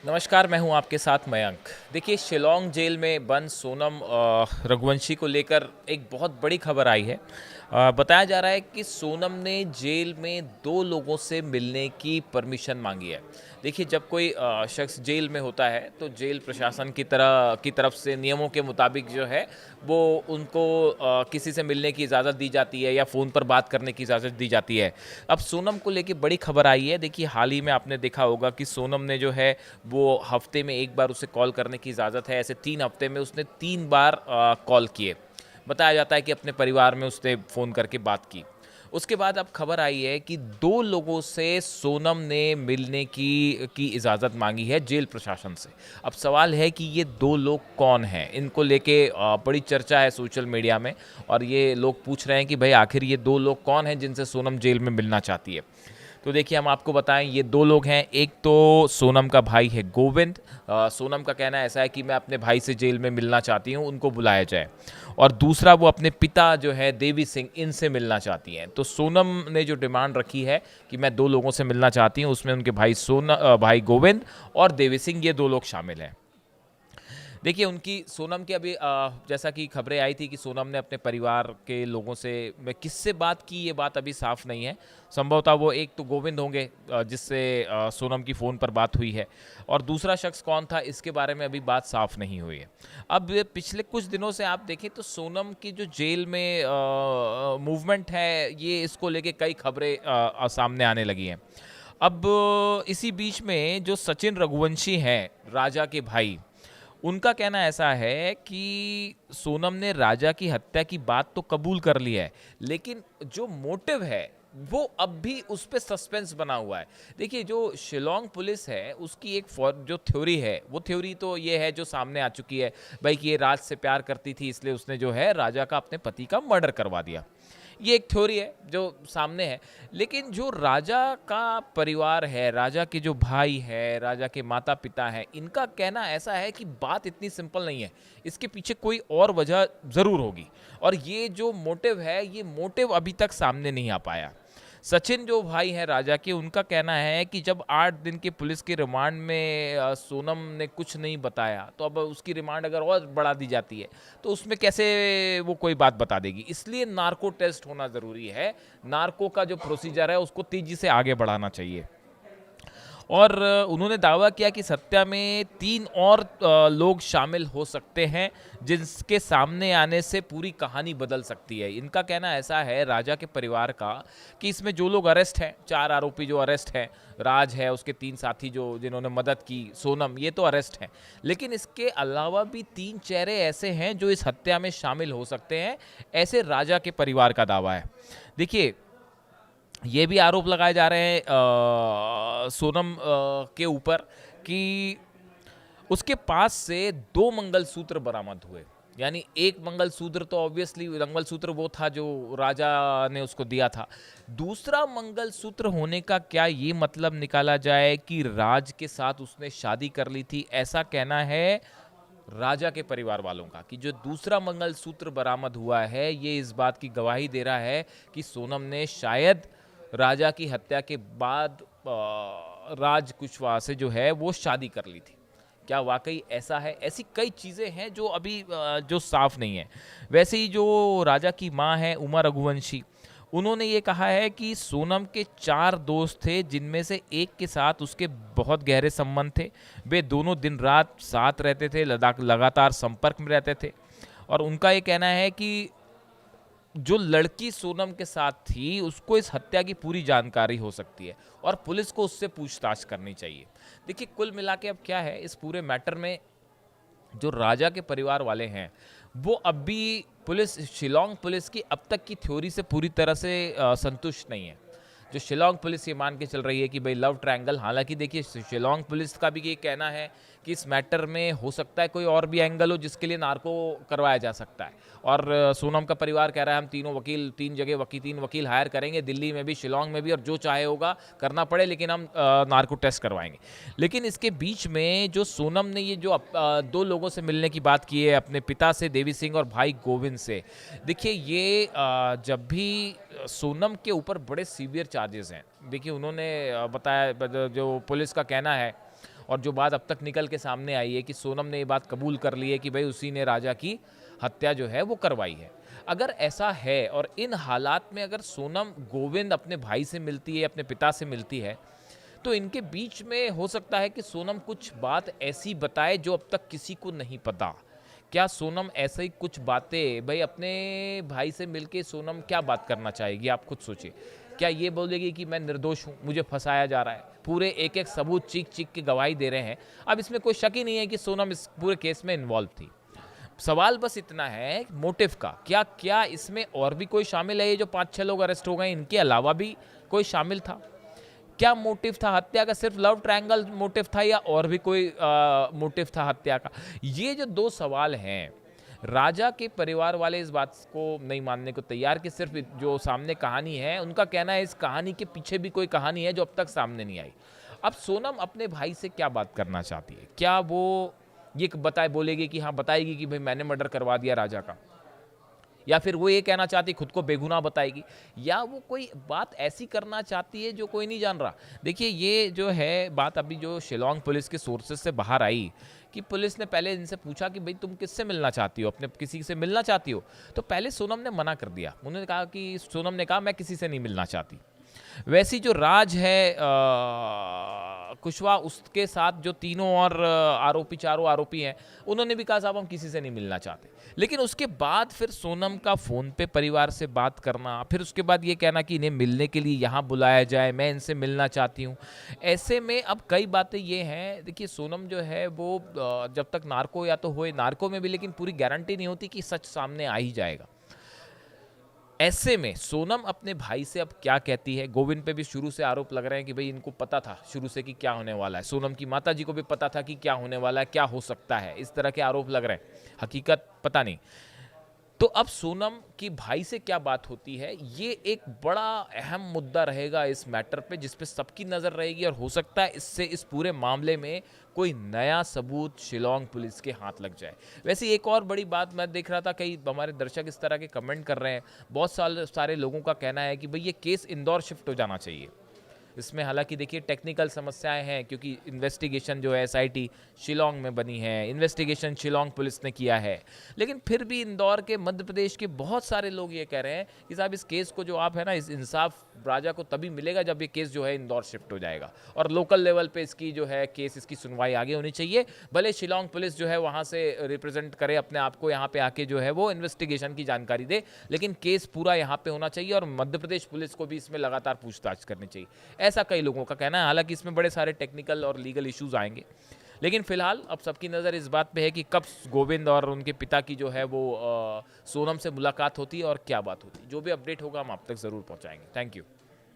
नमस्कार, मैं हूं आपके साथ मयंक। देखिए, शिलांग जेल में बंद सोनम रघुवंशी को लेकर एक बहुत बड़ी खबर आई है। बताया जा रहा है कि सोनम ने जेल में 2 लोगों से मिलने की परमिशन मांगी है। देखिए, जब कोई शख्स जेल में होता है तो जेल प्रशासन की तरफ से नियमों के मुताबिक जो है वो उनको किसी से मिलने की इजाज़त दी जाती है या फ़ोन पर बात करने की इजाज़त दी जाती है। अब सोनम को लेके बड़ी खबर आई है। देखिए, हाल ही में आपने देखा होगा कि सोनम ने जो है वो हफ्ते में 1 बार उसे कॉल करने की इजाज़त है। ऐसे 3 हफ्ते में उसने 3 बार कॉल किए। बताया जाता है कि अपने परिवार में उसने फ़ोन करके बात की। उसके बाद अब खबर आई है कि 2 लोगों से सोनम ने मिलने की इजाज़त मांगी है जेल प्रशासन से। अब सवाल है कि ये 2 लोग कौन हैं? इनको लेके बड़ी चर्चा है सोशल मीडिया में और ये लोग पूछ रहे हैं कि भई आखिर ये 2 लोग कौन हैं जिनसे सोनम जेल में मिलना चाहती है? तो देखिए, हम आपको बताएं, ये 2 लोग हैं। एक तो सोनम का भाई है गोविंद। सोनम का कहना ऐसा है कि मैं अपने भाई से जेल में मिलना चाहती हूँ, उनको बुलाया जाए। और दूसरा, वो अपने पिता जो है देवी सिंह, इनसे मिलना चाहती हैं। तो सोनम ने जो डिमांड रखी है कि मैं 2 लोगों से मिलना चाहती हूँ, उसमें उनके भाई गोविंद और देवी सिंह, ये 2 लोग शामिल हैं। देखिए, उनकी सोनम की अभी जैसा कि खबरें आई थी कि सोनम ने अपने परिवार के लोगों से मैं किससे बात की, ये बात अभी साफ नहीं है। संभवतः वो एक तो गोविंद होंगे जिससे सोनम की फ़ोन पर बात हुई है, और दूसरा शख्स कौन था इसके बारे में अभी बात साफ नहीं हुई है। अब ये पिछले कुछ दिनों से आप देखें तो सोनम की जो जेल में मूवमेंट है, ये इसको लेके कई खबरें सामने आने लगी हैं। अब इसी बीच में जो सचिन रघुवंशी हैं, राजा के भाई, उनका कहना ऐसा है कि सोनम ने राजा की हत्या की बात तो कबूल कर ली है, लेकिन जो मोटिव है वो अब भी उस पे सस्पेंस बना हुआ है। देखिए, जो शिलोंग पुलिस है उसकी एक जो थ्योरी है, वो थ्योरी तो ये है जो सामने आ चुकी है भाई, कि ये राज से प्यार करती थी इसलिए उसने जो है राजा का अपने पति का मर्डर करवा दिया। ये एक थ्योरी है जो सामने है। लेकिन जो राजा का परिवार है, राजा के जो भाई है, राजा के माता पिता हैं, इनका कहना ऐसा है कि बात इतनी सिंपल नहीं है, इसके पीछे कोई और वजह ज़रूर होगी। और ये जो मोटिव है, ये मोटिव अभी तक सामने नहीं आ पाया। सचिन जो भाई हैं राजा के, उनका कहना है कि जब 8 दिन के पुलिस के रिमांड में सोनम ने कुछ नहीं बताया, तो अब उसकी रिमांड अगर और बढ़ा दी जाती है तो उसमें कैसे वो कोई बात बता देगी। इसलिए नार्को टेस्ट होना ज़रूरी है। नार्को का जो प्रोसीजर है उसको तेज़ी से आगे बढ़ाना चाहिए। और उन्होंने दावा किया कि इस हत्या में 3 और लोग शामिल हो सकते हैं, जिसके सामने आने से पूरी कहानी बदल सकती है। इनका कहना ऐसा है राजा के परिवार का कि इसमें जो लोग अरेस्ट हैं, 4 आरोपी जो अरेस्ट हैं, राज है, उसके 3 साथी जो जिन्होंने मदद की, सोनम, ये तो अरेस्ट हैं। लेकिन इसके अलावा भी 3 चेहरे ऐसे हैं जो इस हत्या में शामिल हो सकते हैं, ऐसे राजा के परिवार का दावा है। देखिए, ये भी आरोप लगाए जा रहे हैं सोनम के ऊपर कि उसके पास से 2 मंगलसूत्र बरामद हुए। यानी एक मंगलसूत्र तो ऑब्वियसली मंगलसूत्र वो था जो राजा ने उसको दिया था। दूसरा मंगलसूत्र होने का क्या ये मतलब निकाला जाए कि राज के साथ उसने शादी कर ली थी? ऐसा कहना है राजा के परिवार वालों का कि जो दूसरा मंगलसूत्र बरामद हुआ है, ये इस बात की गवाही दे रहा है कि सोनम ने शायद राजा की हत्या के बाद राज कुशवाहा से जो है वो शादी कर ली थी। क्या वाकई ऐसा है? ऐसी कई चीज़ें हैं जो अभी जो साफ नहीं है। वैसे ही जो राजा की माँ है उमा रघुवंशी, उन्होंने ये कहा है कि सोनम के 4 दोस्त थे, जिनमें से एक के साथ उसके बहुत गहरे संबंध थे। वे दोनों दिन रात साथ रहते थे, लगातार संपर्क में रहते थे। और उनका ये कहना है कि जो लड़की सोनम के साथ थी उसको इस हत्या की पूरी जानकारी हो सकती है और पुलिस को उससे पूछताछ करनी चाहिए। देखिए, कुल मिला के अब क्या है इस पूरे मैटर में, जो राजा के परिवार वाले हैं वो अब भी शिलोंग पुलिस की अब तक की थ्योरी से पूरी तरह से संतुष्ट नहीं है। जो शिलोंग पुलिस ये मान के चल रही है कि भाई लव ट्रायंगल, हालांकि देखिए शिलोंग पुलिस का भी ये कहना है कि इस मैटर में हो सकता है कोई और भी एंगल हो जिसके लिए नार्को करवाया जा सकता है। और सोनम का परिवार कह रहा है हम तीनों वकील, 3 जगह 3 वकील हायर करेंगे, दिल्ली में भी, शिलोंग में भी, और जो चाहे होगा करना पड़े, लेकिन हम नार्को टेस्ट करवाएंगे। लेकिन इसके बीच में जो सोनम ने ये जो 2 लोगों से मिलने की बात की है, अपने पिता से देवी सिंह और भाई गोविंद से, देखिए ये जब भी सोनम के ऊपर बड़े सीवियर चार्जेस हैं। देखिए, उन्होंने बताया, जो पुलिस का कहना है, और जो बात अब तक निकल के सामने आई है कि सोनम ने ये बात कबूल कर ली है कि भाई उसी ने राजा की हत्या जो है वो करवाई है। अगर ऐसा है और इन हालात में अगर सोनम गोविंद अपने भाई से मिलती है, अपने पिता से मिलती है, तो इनके बीच में हो सकता है कि सोनम कुछ बात ऐसी बताए जो अब तक किसी को नहीं पता। क्या सोनम ऐसे ही कुछ बातें, भाई अपने भाई से मिलके सोनम क्या बात करना चाहेगी, आप खुद सोचिए। क्या ये बोलेगी कि मैं निर्दोष हूँ, मुझे फंसाया जा रहा है? पूरे एक एक सबूत चीख चीख के गवाही दे रहे हैं। अब इसमें कोई शक ही नहीं है कि सोनम इस पूरे केस में इन्वॉल्व थी। सवाल बस इतना है मोटिव का, क्या क्या इसमें और भी कोई शामिल है? ये जो 5-6 लोग अरेस्ट हो गए, इनके अलावा भी कोई शामिल था? क्या मोटिव था हत्या का? सिर्फ लव ट्रायंगल मोटिव था या और भी कोई मोटिव था हत्या का? ये जो दो सवाल हैं, राजा के परिवार वाले इस बात को नहीं मानने को तैयार कि सिर्फ जो सामने कहानी है, उनका कहना है इस कहानी के पीछे भी कोई कहानी है जो अब तक सामने नहीं आई। अब सोनम अपने भाई से क्या बात करना चाहती है? क्या वो ये बोलेगी कि हाँ, बताएगी कि भाई मैंने मर्डर करवा दिया राजा का, या फिर वो ये कहना चाहती खुद को बेगुनाह बताएगी, या वो कोई बात ऐसी करना चाहती है जो कोई नहीं जान रहा? देखिए, ये जो है बात अभी जो शिलोंग पुलिस के सोर्सेज से बाहर आई कि पुलिस ने पहले इनसे पूछा कि भाई तुम किससे मिलना चाहती हो, अपने किसी से मिलना चाहती हो? तो पहले सोनम ने मना कर दिया। उन्होंने कहा कि सोनम ने कहा मैं किसी से नहीं मिलना चाहती। वैसी जो राज है कुशवाहा, उसके साथ जो तीनों और चारों आरोपी हैं, उन्होंने भी कहा साहब हम किसी से नहीं मिलना चाहते। लेकिन उसके बाद फिर सोनम का फ़ोन पे परिवार से बात करना, फिर उसके बाद ये कहना कि इन्हें मिलने के लिए यहाँ बुलाया जाए, मैं इनसे मिलना चाहती हूँ। ऐसे में अब कई बातें ये हैं, देखिए सोनम जो है वो जब तक नार्को या तो होए, नार्को में भी लेकिन पूरी गारंटी नहीं होती कि सच सामने आ ही जाएगा। ऐसे में सोनम अपने भाई से अब क्या कहती है? गोविंद पे भी शुरू से आरोप लग रहे हैं कि भाई इनको पता था शुरू से कि क्या होने वाला है। सोनम की माताजी को भी पता था कि क्या होने वाला है, क्या हो सकता है, इस तरह के आरोप लग रहे हैं। हकीकत पता नहीं। तो अब सोनम की भाई से क्या बात होती है, ये एक बड़ा अहम मुद्दा रहेगा इस मैटर पे, जिस पे सबकी नज़र रहेगी और हो सकता है इससे इस पूरे मामले में कोई नया सबूत शिलोंग पुलिस के हाथ लग जाए। वैसे एक और बड़ी बात मैं देख रहा था, कई हमारे दर्शक इस तरह के कमेंट कर रहे हैं। बहुत सारे लोगों का कहना है कि भाई ये केस इंदौर शिफ्ट हो जाना चाहिए। इसमें हालांकि देखिए टेक्निकल समस्याएं हैं, क्योंकि इन्वेस्टिगेशन जो है एसआईटी शिलोंग में बनी है, इन्वेस्टिगेशन शिलोंग पुलिस ने किया है, लेकिन फिर भी इंदौर के, मध्य प्रदेश के बहुत सारे लोग ये कह रहे हैं कि साहब इस केस को जो आप है ना, इस इंसाफ राजा को तभी मिलेगा जब ये केस जो है इंदौर शिफ्ट हो जाएगा और लोकल लेवल पे इसकी जो है केस, इसकी सुनवाई आगे होनी चाहिए। भले शिलोंग पुलिस जो है वहाँ से रिप्रेजेंट करे अपने आप को, यहाँ पे आके जो है वो इन्वेस्टिगेशन की जानकारी दे, लेकिन केस पूरा यहाँ पे होना चाहिए और मध्य प्रदेश पुलिस को भी इसमें लगातार पूछताछ करनी चाहिए, ऐसा कई लोगों का कहना है। हालांकि इसमें बड़े सारे टेक्निकल और लीगल इश्यूज आएंगे, लेकिन फिलहाल अब सबकी नज़र इस बात पे है कि कब गोविंद और उनके पिता की जो है वो सोनम से मुलाकात होती है और क्या बात होती है। जो भी अपडेट होगा हम आप तक ज़रूर पहुंचाएंगे। Thank you.